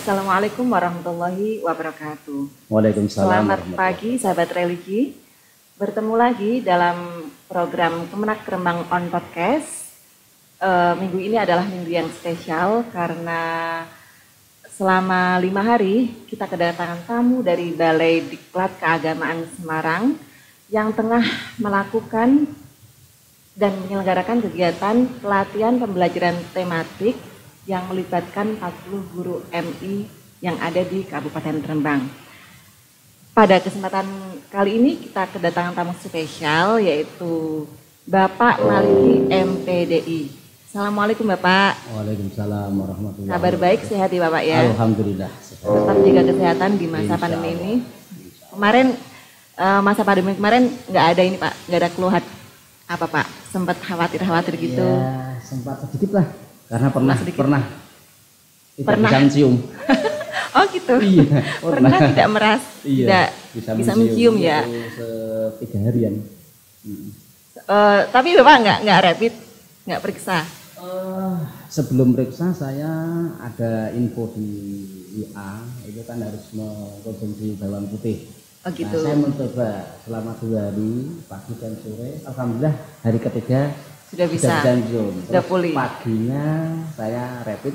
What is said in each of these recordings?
Assalamualaikum warahmatullahi wabarakatuh. Waalaikumsalam Selamat warahmatullahi pagi sahabat religi. Bertemu lagi dalam program Kemenak Rembang on Podcast. Minggu ini adalah minggu yang spesial karena selama 5 hari kita kedatangan tamu dari Balai Diklat Keagamaan Semarang yang tengah melakukan dan menyelenggarakan kegiatan pelatihan pembelajaran tematik yang melibatkan 40 guru MI yang ada di Kabupaten Rembang. Pada kesempatan kali ini kita kedatangan tamu spesial yaitu Bapak Maliki MPDI. Assalamualaikum Bapak. Waalaikumsalam warahmatullahi Kabar baik, sehat ya Bapak ya? Alhamdulillah. Tetap jaga kesehatan di masa pandemi ini. Kemarin masa pandemi kemarin nggak ada ini Pak, nggak ada keluhan apa Pak? Sempat khawatir gitu? Ya, sempat sedikit lah. Karena pernah tidak bisa mencium. Oh gitu. Iya, pernah tidak tidak bisa mencium ya. 3 harian. Tapi Bapak nggak rapid, nggak periksa. Sebelum periksa saya ada info di WA, itu kan harus mengkonsumsi bawang putih. Oh gitu. Nah, saya mencoba selama 2 hari, pagi dan sore. Alhamdulillah hari ketiga sudah bisa sudah pulih. Paginya saya rapid,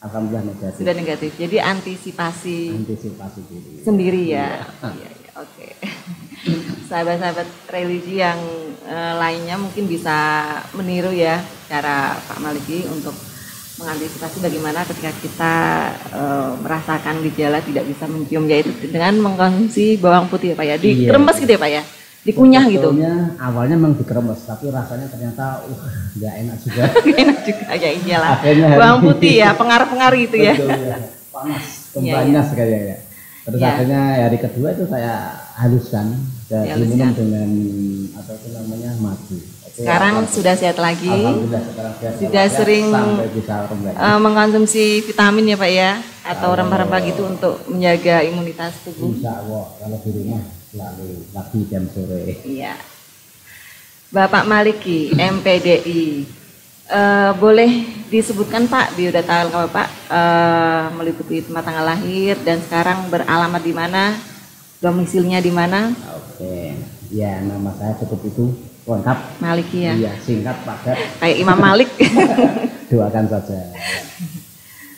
alhamdulillah negatif. Sudah negatif. Jadi antisipasi diri sendiri ya. Iya, oke. Sahabat-sahabat religi yang lainnya mungkin bisa meniru ya cara Pak Maliki untuk mengantisipasi bagaimana ketika kita merasakan gejala tidak bisa mencium, yaitu dengan mengkonsumsi bawang putih ya Pak ya. Dikeremes gitu ya Pak ya. Dikunyah gitu. Awalnya memang dikeremes, tapi rasanya ternyata nggak enak juga. Nggak enak juga ya, iyalah. Bawang putih ya, pengaruh-pengaruh itu ya. Betul, ya. Panas, panas kayaknya. Terus akhirnya hari kedua itu saya haluskan dan diminum dengan apa itu namanya madu. Sekarang sudah sehat lagi. Alhamdulillah sekarang sudah sering mengkonsumsi vitamin ya Pak ya, atau rempah-rempah gitu untuk menjaga imunitas tubuh. Insya Allah kalau di rumah selalu pagi dan sore. Iya. Bapak Maliki MPDI, boleh disebutkan Pak biodata Bapak, meliputi tempat tanggal lahir dan sekarang beralamat di mana, domisilinya di mana? Oke, ya nama saya cukup itu lengkap. Maliki ya. Iya, singkat padat. Kayak Imam Malik. Doakan saja.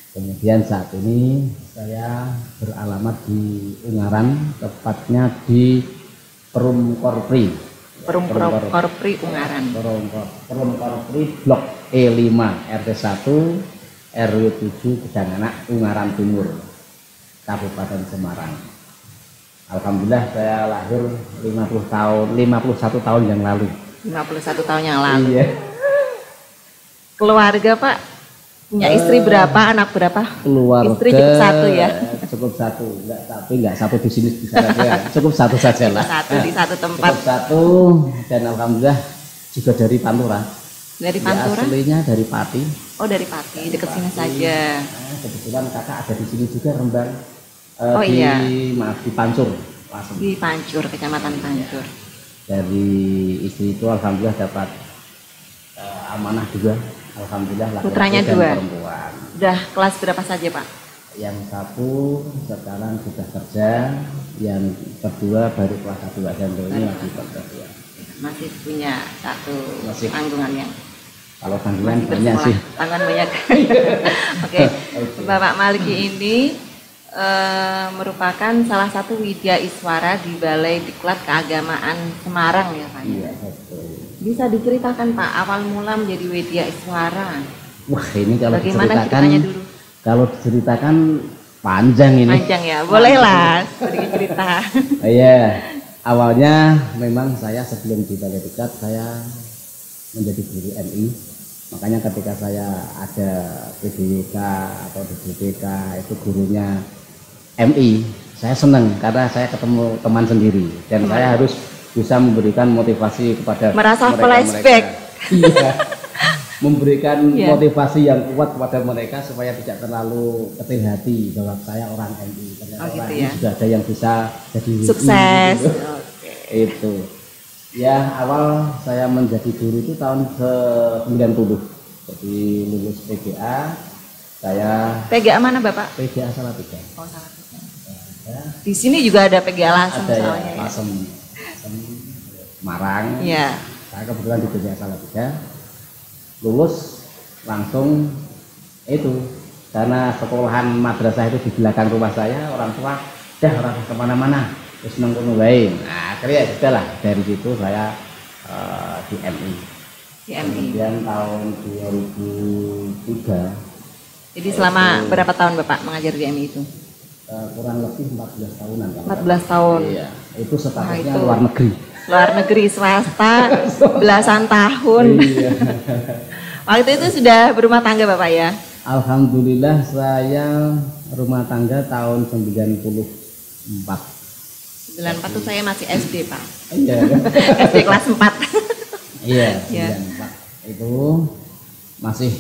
Kemudian saat ini saya beralamat di Ungaran, tepatnya di Perum Korpri. Perum Korpri Ungaran. Perum Korpri Blok E5 RT 1 RW 7 Gedanganak Ungaran Timur, Kabupaten Semarang. Alhamdulillah saya lahir 51 tahun yang lalu. 51 tahun yang lalu. Iya. Keluarga Pak, punya istri berapa, anak berapa? Keluarga istri cukup satu ya? Cukup satu, enggak satu di sini bisa saja. Cukup satu saja lah. Satu di satu tempat. Cukup satu dan alhamdulillah juga dari Pantura. Dari Pantura? Aslinya dari Pati. Oh dari Pati, dekat sini saja. Kebetulan kakak ada di sini juga Rembang. Iya. Di Pancur. Di Pancur, Kecamatan Pancur. Dari istri itu alhamdulillah dapat amanah juga. Alhamdulillah putranya 2 perempuan. Udah kelas berapa saja Pak? Yang satu sekarang sudah kerja, yang kedua baru kelas 1 dan ini lagi kerja. Masih punya satu tanggungan yang kalau tanggungan banyak sih. Tanggungan banyak. Oke. Bapak Maliki ini merupakan salah satu widya iswara di Balai Diklat Keagamaan Semarang ya Pak? Iya betul. Bisa diceritakan Pak awal mula menjadi widya iswara? Wah ini kalau bagaimana diceritakan dulu? Kalau diceritakan panjang ini. Panjang ya, boleh lah sedikit cerita. Iya, awalnya memang saya sebelum di Balai Diklat saya menjadi guru MI. Makanya ketika saya ada PDWK atau di DBK itu gurunya MI, saya senang karena saya ketemu teman sendiri dan saya harus bisa memberikan motivasi kepada merasa flashback. Iya. Memberikan motivasi yang kuat kepada mereka supaya tidak terlalu kecil hati bahwa saya orang MI. Ternyata orang gitu ini ya? sudah ada yang bisa jadi sukses. Gitu. Itu. Ya awal saya menjadi guru itu tahun 90. Jadi lulus PGA Saya PGA mana Bapak? PGA Salatiga. Oh, Salatiga. Ya, Di sini juga ada PGA Lasem ada ya, soalnya ya. Lasem, Marang. Iya. Saya kebetulan di PGA Salatiga. Lulus langsung itu, karena sekolahan madrasah itu di belakang rumah saya, orang tua orang kemana-mana terus nongkrong wae. Nah, akhirnya ya sudah lah, dari situ saya di MI. Di MI. Kemudian tahun 2003. Jadi selama berapa tahun Bapak mengajar di MI itu? Kurang lebih 14 tahunan. 14 tahun. Iya, itu statusnya itu. luar negeri. Luar negeri, swasta, belasan tahun. Iya. Waktu itu sudah berumah tangga Bapak ya? Alhamdulillah saya rumah tangga tahun 94. 94 tuh saya masih SD Pak. Iya. SD kelas 4. Iya, Iya. 94. Itu masih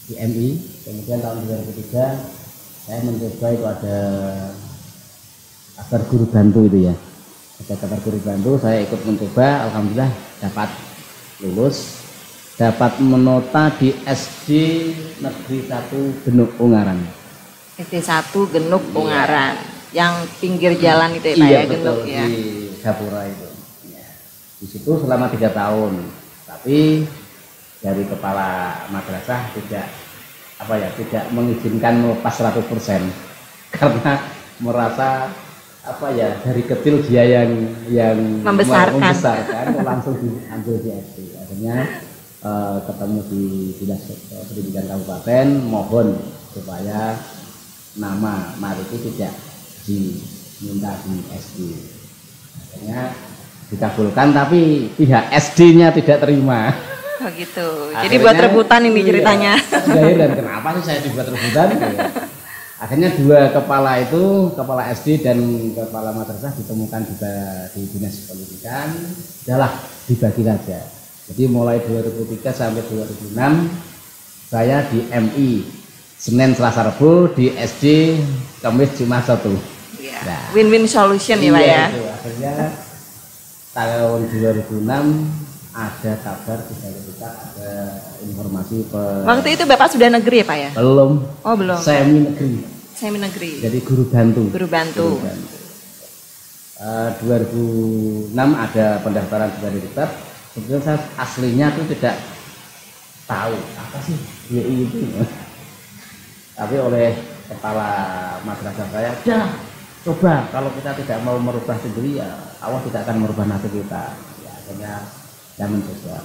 di MI. Kemudian tahun 2003 saya mencoba, itu ada kabar guru bantu itu ya. Ada kabar guru bantu, saya ikut mencoba, alhamdulillah dapat lulus, dapat menota di SD Negeri 1 Genuk Ungaran. SD 1 Genuk Ungaran. Yang pinggir jalan itu ya Pak ya, Genuk betul, ya. di Gapura itu. Ya. Di situ selama 3 tahun. Tapi dari kepala madrasah tidak mengizinkan melepas 100%, karena merasa dari kecil dia yang membesarkan langsung diambil di SD. Akhirnya ketemu di Dinas Pendidikan Kabupaten, mohon supaya nama Mariki tidak diminta di SD. Akhirnya dikabulkan, tapi pihak SD-nya tidak terima. Oh gitu. Akhirnya, jadi buat rebutan ini ceritanya. Dan kenapa sih saya dibuat rebutan? Akhirnya dua kepala itu, kepala SD dan kepala madrasah ditemukan juga di Dinas Pendidikan. Udahlah, dibagi saja. Jadi mulai 2003 sampai 2006 saya di MI Senin Selasa Rabu, di SD Kamis Jumat Sabtu. Ya. Nah, win-win solution ya Pak ya. Itu. Akhirnya tahun 2006 ada kabar kita ada informasi Waktu itu Bapak sudah negeri ya Pak ya? Belum. Oh belum. Semi negeri. Semi negeri. Jadi guru bantu. Guru bantu. 2006 ada pendaftaran juga tetap. Sebenarnya saya aslinya tuh tidak tahu apa sih YI itu. Tapi oleh kepala madrasah saya, coba kalau kita tidak mau merubah sendiri ya Allah tidak akan merubah nasib kita. Ya, akhirnya saya mencoba.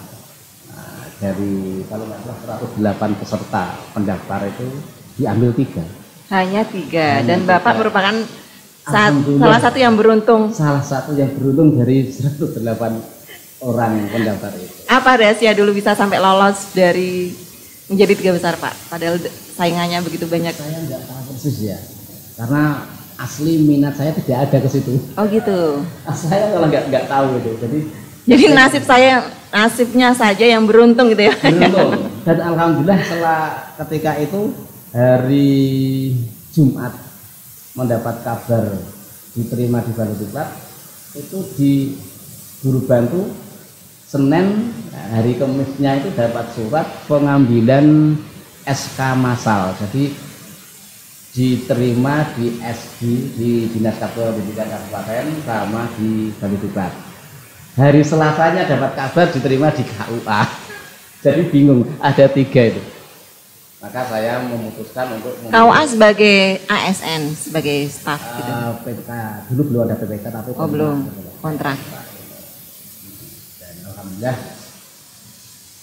Nah, dari kalau nggak salah 108 peserta pendaftar itu diambil 3. Hanya 3. Dan Bapak 3. merupakan salah satu yang beruntung. Salah satu yang beruntung dari 108 orang pendaftar itu. Apa rahasia dulu bisa sampai lolos dari menjadi 3 besar Pak? Padahal saingannya begitu banyak. Saya nggak tahu persis ya, karena asli minat saya tidak ada ke situ. Oh gitu. Saya malah nggak tahu itu. Jadi nasibnya saja yang beruntung gitu ya. Beruntung. Dan alhamdulillah setelah ketika itu hari Jumat mendapat kabar diterima di Balai Diklat, itu di guru bantu Senin, hari Kamisnya itu dapat surat pengambilan SK massal. Jadi diterima di SD di Dinas Pendidikan Kabupaten sama di Balai Diklat. Hari Selasanya dapat kabar diterima di KUA. Jadi bingung, ada 3 itu. Maka saya memutuskan untuk KUA sebagai ASN, sebagai staf gitu. PPK. Dulu belum ada PPK tapi belum kontrak. Dan alhamdulillah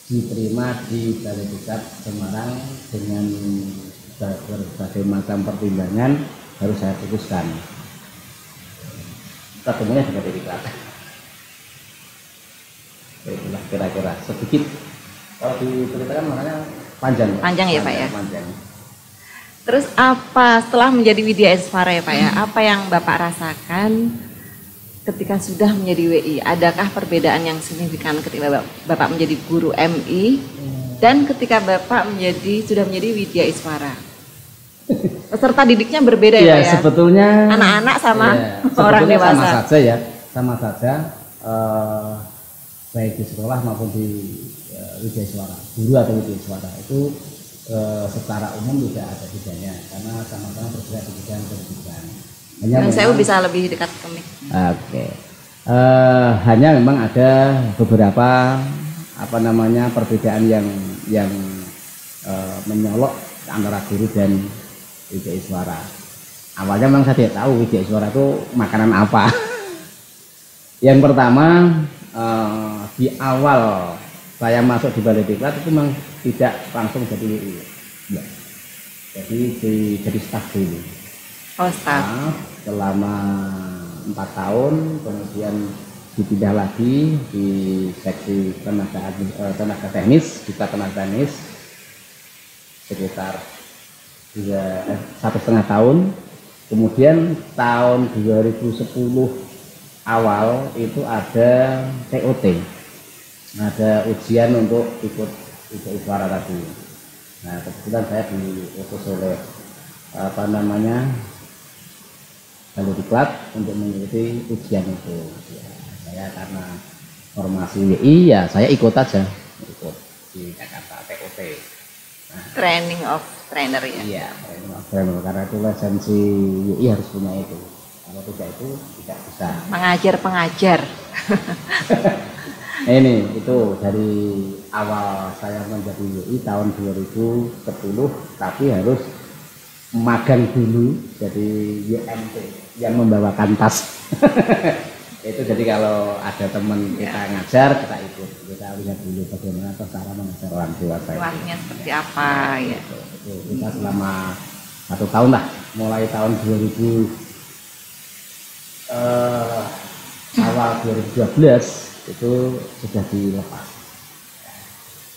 diterima di Balai Diklat Semarang dengan berbagai macam pertimbangan harus saya putuskan. Ketemunya di Balai Diklat. Itulah kira-kira sedikit. Kalau diceritakan makanya panjang ya Pak ya. Panjang. Terus apa setelah menjadi Widya Isvara ya Pak ya? Apa yang Bapak rasakan ketika sudah menjadi WI? Adakah perbedaan yang signifikan ketika Bapak menjadi guru MI dan ketika Bapak sudah menjadi Widya Isvara? Peserta didiknya berbeda ya Pak ya? Sebetulnya anak-anak sama orang dewasa. Sama saja. Baik di sekolah maupun di Widya Isvara, guru atau Widya Isvara itu secara umum tidak ada bedanya karena sama-sama bergerak di bidang pendidikan. Yang saya bisa lebih dekat ke mic. Oke. Hanya memang ada beberapa perbedaan yang menyolok antara guru dan Wijaya Iswara. Awalnya memang saya tidak tahu Wijaya Iswara itu makanan apa. Yang pertama, di awal saya masuk di Balai Diklat itu memang tidak langsung jadi WI. Ya. Jadi staf dulu. Oh, staf. Selama 4 tahun, kemudian dipindah lagi di seksi tenaga teknis, kita tenaga teknis sekitar 1,5 tahun. Kemudian tahun 2010 awal itu ada TOT, ada ujian untuk ikut Wijaya Iswara tadi. Nah, kebetulan saya diutus oleh Balai Diklat untuk mengikuti ujian itu. Ya, saya karena formasi WI ya saya ikut aja, ikut di Jakarta TOT. Nah, training of trainer ya. Iya, training of trainer karena itu lisensi WI harus punya itu. Kalau tidak itu tidak bisa. Mengajar pengajar. Ini itu dari awal saya menjadi WI tahun 2010, tapi harus magang dulu jadi YMT yang membawakan tas. Itu jadi kalau ada teman kita ngajar kita ikut, kita lihat dulu bagaimana cara mengajar orang dewasa. Luasnya seperti apa ya? Itu kita selama 1 tahun lah, mulai tahun 2000 awal 2012 itu sudah dilepas.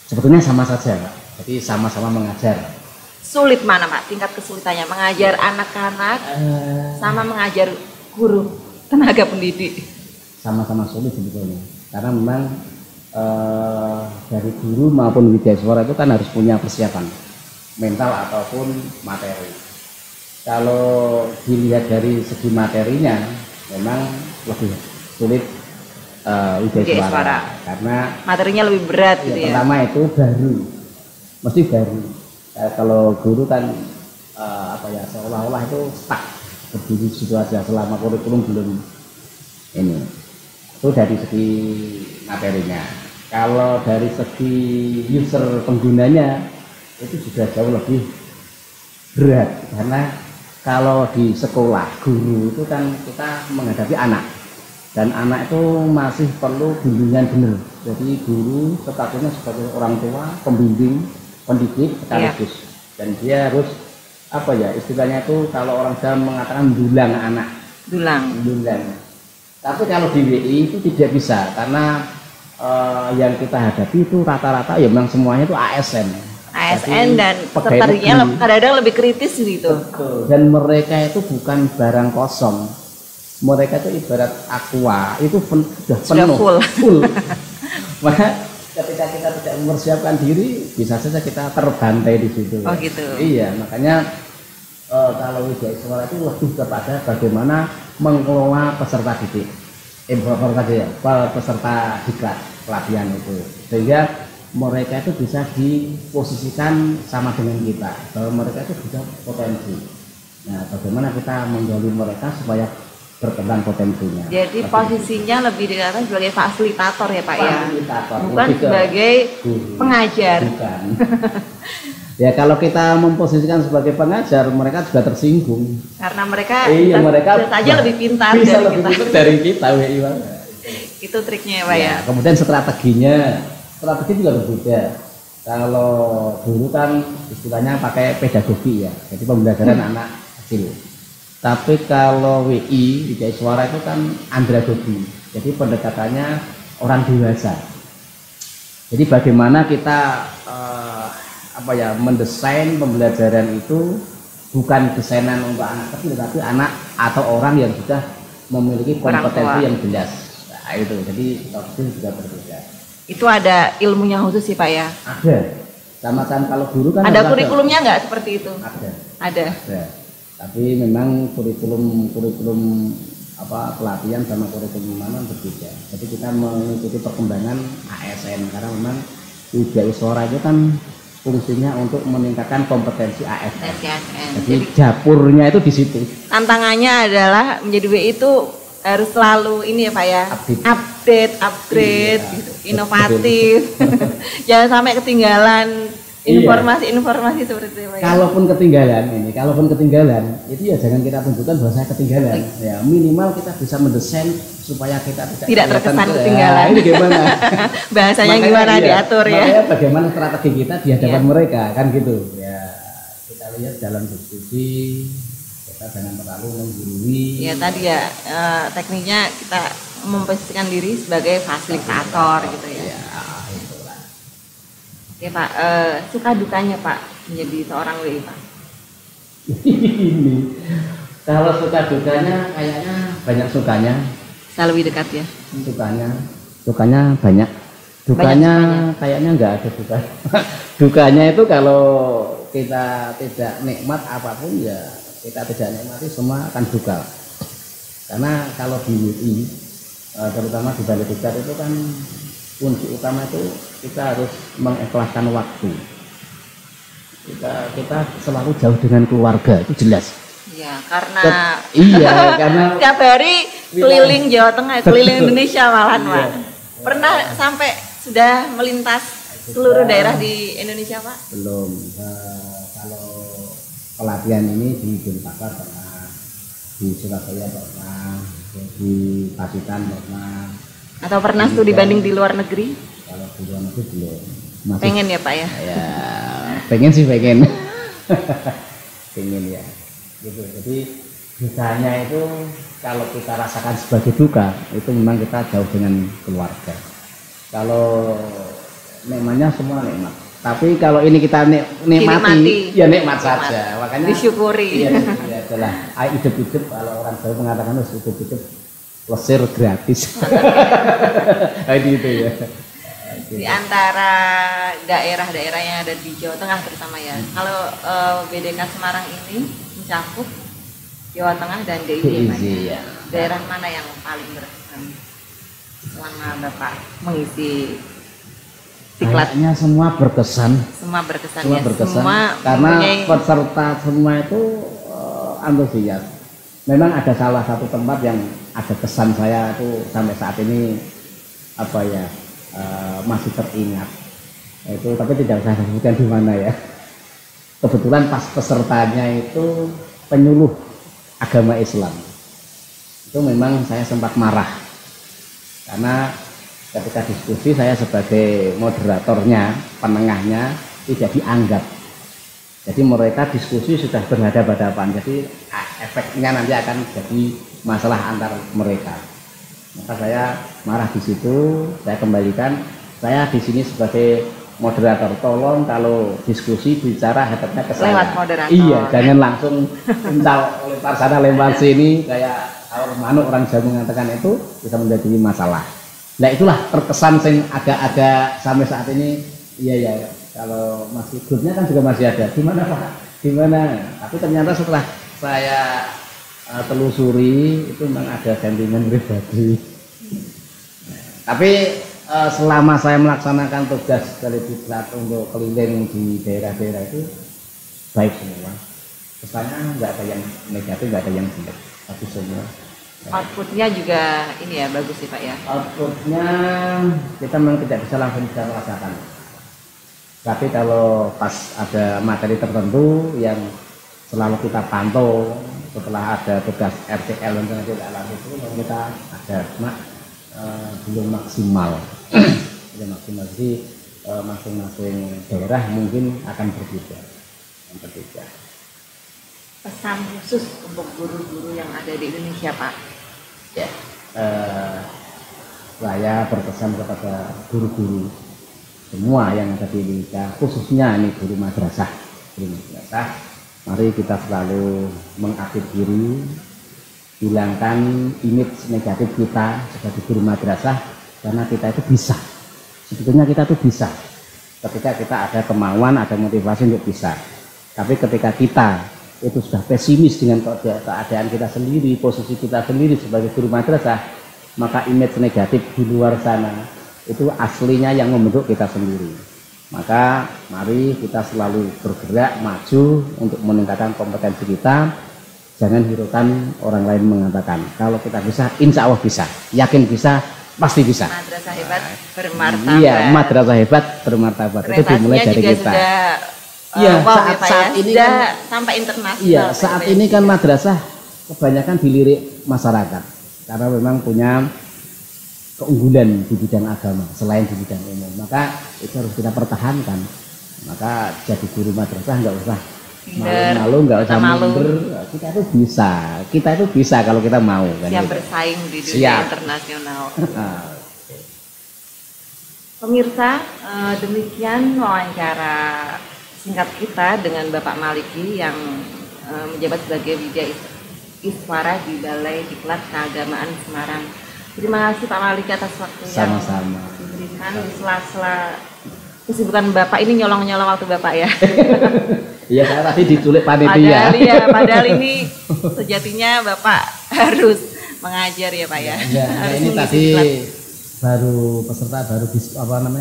Sebetulnya sama saja, Pak. Jadi sama-sama mengajar. Sulit mana, Pak? Tingkat kesulitannya mengajar anak-anak sama mengajar guru tenaga pendidik. Sama-sama sulit sebetulnya. Karena memang dari guru maupun Wijaya Iswara itu kan harus punya persiapan mental ataupun materi. Kalau dilihat dari segi materinya, memang lebih sulit Wijaya Iswara karena materinya lebih berat gitu ya. Pertama itu baru, mesti baru. Kalau guru kan seolah-olah itu stuck berdiri situ aja selama kurikulum belum ini. Itu dari segi materinya. Kalau dari segi user penggunanya itu juga jauh lebih berat karena kalau di sekolah guru itu kan kita menghadapi anak dan anak itu masih perlu bimbingan benar. Jadi guru statusnya sebagai orang tua, pembimbing, pendidik sekaligus. Dan dia harus istilahnya itu kalau orang Jawa mengatakan dulang anak. Dulang. Tapi kalau di WI itu tidak bisa karena yang kita hadapi itu rata-rata ya memang semuanya itu ASN. ASN dan pesertanya kadang-kadang lebih kritis gitu. Betul. Dan mereka itu bukan barang kosong. Mereka itu ibarat aqua, itu sudah penuh, full. Maka ketika kita tidak mempersiapkan diri, bisa saja kita terbantai di situ. Oh gitu. Iya, makanya kalau Wijaya Iswara itu lebih kepada bagaimana mengelola peserta didik, peserta diklat pelatihan itu, sehingga mereka itu bisa diposisikan sama dengan kita, bahwa mereka itu bisa potensi. Nah, bagaimana kita menggali mereka supaya berkembang potensinya. Jadi posisinya lebih dikatakan sebagai fasilitator ya Pak fasilitator, ya? Bukan sebagai pengajar. Bukan. Ya kalau kita memposisikan sebagai pengajar, mereka juga tersinggung. Karena mereka saja lebih pintar bisa dari lebih kita. Pintar dari kita. Itu triknya ya Pak ya. Kemudian strategi juga berbeda. Kalau dulu kan istilahnya pakai pedagogi ya, jadi pembelajaran anak kecil. Tapi kalau WI, Wijaya Iswara itu kan andragogi, jadi pendekatannya orang dewasa. Jadi bagaimana kita mendesain pembelajaran itu bukan desainan untuk anak kecil, tapi anak atau orang yang sudah memiliki kompetensi yang jelas. Nah, itu jadi itu juga berbeda. Itu ada ilmunya khusus sih Pak ya? Ada. Sama-sama kalau guru kan ada kurikulumnya nggak seperti itu? Ada. Tapi memang kurikulum pelatihan sama kurikulum mana berbeda. Jadi kita mengikuti perkembangan ASN karena memang Wijaya Iswara itu kan fungsinya untuk meningkatkan kompetensi ASN. ASN. Jadi dapurnya itu di situ. Tantangannya adalah menjadi WI itu harus selalu ini ya Pak ya, upgrade, iya, gitu, inovatif. Jangan sampai ketinggalan informasi-informasi seperti itu Pak. Kalaupun ketinggalan itu ya jangan kita tunjukkan bahwa saya ketinggalan. Ya minimal kita bisa mendesain supaya kita tidak terkesan ketinggalan. Ini gimana? Bahasanya makanya, gimana diatur ya? Makanya bagaimana strategi kita di hadapan mereka kan gitu. Ya kita lihat dalam diskusi, kita jangan terlalu menggurui. Ya tadi ya tekniknya kita memposisikan diri sebagai fasilitator gitu ya. Ya itulah. Oke Pak, suka dukanya Pak menjadi seorang WI Pak? Ini kalau suka dukanya kayaknya banyak sukanya. Saya lebih dekat ya. Dukanya banyak. Dukanya kayaknya nggak ada duka. Dukanya itu kalau kita tidak nikmat apapun ya kita tidak nikmati semua akan duka. Karena kalau di WI terutama di Balai Diklat itu kan kunci utama itu kita harus mengikhlaskan waktu. Kita selalu jauh dengan keluarga itu jelas. Iya, karena karena tiap hari keliling Jawa Tengah, keliling Indonesia malahan Pak. Pernah sampai sudah melintas seluruh daerah di Indonesia Pak? Belum. Kalau pelatihan ini di Denpasar pernah, di Surabaya pernah, di Pacitan pernah. Atau pernah studi banding di luar negeri? Kalau di luar negeri belum. Masih, pengen ya Pak ya? Ya pengen sih pengen. Pengen ya. Gitu. Jadi dukanya itu kalau kita rasakan sebagai duka itu memang kita jauh dengan keluarga. Kalau nikmatnya semua nikmat. Tapi kalau ini kita nikmati, ya nikmat saja. Makanya disyukuri. Iya, adalah hidup-hidup kalau orang Jawa mengatakan hidup-hidup lesir gratis. Itu ya. Di antara daerah-daerah yang ada di Jawa Tengah terutama ya. Kalau BDK Semarang ini mencakup Jawa Tengah dan DIY. Ya. Daerah mana yang paling berkesan selama Bapak mengisi diklat? Kayaknya semua berkesan. Semua berkesan. Semua karena peserta semua itu antusias. Memang ada salah satu tempat yang ada kesan saya itu sampai saat ini masih teringat. Itu tapi tidak usah sebutkan di mana ya. Kebetulan pas pesertanya itu penyuluh agama Islam. Itu memang saya sempat marah karena ketika diskusi saya sebagai moderatornya, penengahnya tidak dianggap. Jadi mereka diskusi sudah berhadapan-hadapan, jadi efeknya nanti akan jadi masalah antar mereka. Maka saya marah di situ, saya kembalikan. Saya di sini sebagai moderator, tolong kalau diskusi bicara hadapnya ke saya. Lewat moderator. Iya, jangan langsung lempar sana lempar sini kayak orang Jawa mengatakan itu bisa menjadi masalah. Nah itulah terkesan sing agak-agak sampai saat ini. Iya kalau masih grupnya kan juga masih ada. Gimana Pak? Gimana? Tapi ternyata setelah saya telusuri itu memang ada sentimen pribadi. Tapi selama saya melaksanakan tugas dari Diklat untuk keliling di daerah-daerah itu baik semua. Kesannya nggak ada yang negatif, nggak ada yang jelek, tapi semua. Outputnya juga ini ya bagus sih Pak ya. Outputnya kita memang tidak bisa langsung bisa merasakan. Tapi kalau pas ada materi tertentu yang selalu kita pantau setelah ada tugas RTL dan lain itu kita ada belum maksimal. Belum maksimal. Jadi masing-masing daerah mungkin akan berbeda. Pesan khusus untuk guru-guru yang ada di Indonesia Pak? Ya, saya berpesan kepada guru-guru semua yang ada di Indonesia, khususnya ini guru madrasah. Mari kita selalu mengupdate diri, hilangkan image negatif kita sebagai guru madrasah, karena kita itu bisa. Sebetulnya kita itu bisa. Ketika kita ada kemauan, ada motivasi untuk bisa. Tapi ketika kita itu sudah pesimis dengan keadaan kita sendiri, posisi kita sendiri sebagai guru madrasah, maka image negatif di luar sana itu aslinya yang membentuk kita sendiri. Maka mari kita selalu bergerak maju untuk meningkatkan kompetensi kita. Jangan hiraukan orang lain mengatakan kalau kita bisa, insya Allah bisa, yakin bisa, pasti bisa. Madrasah hebat bermartabat. Iya, madrasah hebat bermartabat. Itu dimulai dari kita. Iya, saat ini sudah kan, sampai internasional. Iya, saat ini kan madrasah kebanyakan dilirik masyarakat karena memang punya keunggulan di bidang agama selain di bidang umum. Maka itu harus kita pertahankan. Maka jadi guru madrasah nggak usah malu-malu, nggak usah minder. Kita itu bisa kalau kita mau. Kan siap gitu. Bersaing di dunia internasional. Pemirsa, demikian wawancara singkat kita dengan Bapak Maliki yang menjabat sebagai Widya Iswara di Balai Diklat Keagamaan Semarang. Terima kasih Pak Maliki atas waktu yang diberikan di sela-sela kesibukan Bapak ini, nyolong-nyolong waktu Bapak ya. Iya, saya tadi diculik panitia. Padahal ini sejatinya Bapak harus mengajar ya Pak ya. Ini tadi baru peserta baru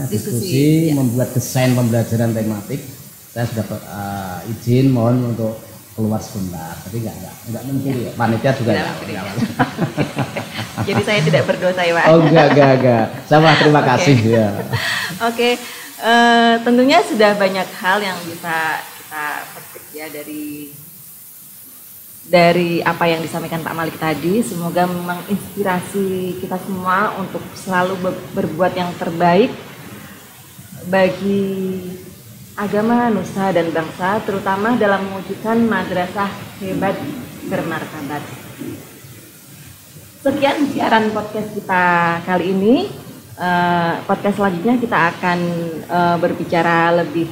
diskusi membuat desain pembelajaran tematik. Saya sudah izin mohon untuk keluar sebentar, tapi enggak mencuri ya. Panitia juga enggak. Jadi saya tidak berdosa ya Pak. Oh enggak. Sama terima kasih ya. Oke. Tentunya sudah banyak hal yang bisa kita petik ya dari apa yang disampaikan Pak Malik tadi. Semoga menginspirasi kita semua untuk selalu berbuat yang terbaik bagi agama, nusa, dan bangsa, terutama dalam mewujudkan madrasah hebat bermartabat. Sekian siaran podcast kita kali ini. Podcast selanjutnya kita akan berbicara lebih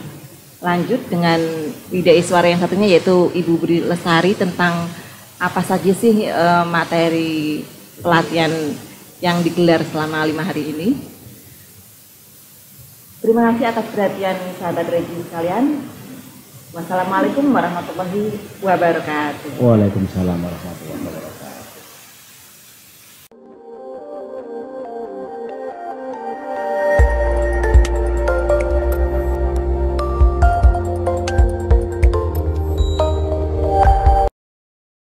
lanjut dengan Widya Iswara yang satunya, yaitu Ibu Bri Lestari, tentang apa saja sih materi pelatihan yang digelar selama 5 hari ini. Terima kasih atas perhatian sahabat Regi sekalian. Wassalamualaikum warahmatullahi wabarakatuh. Waalaikumsalam warahmatullahi wabarakatuh.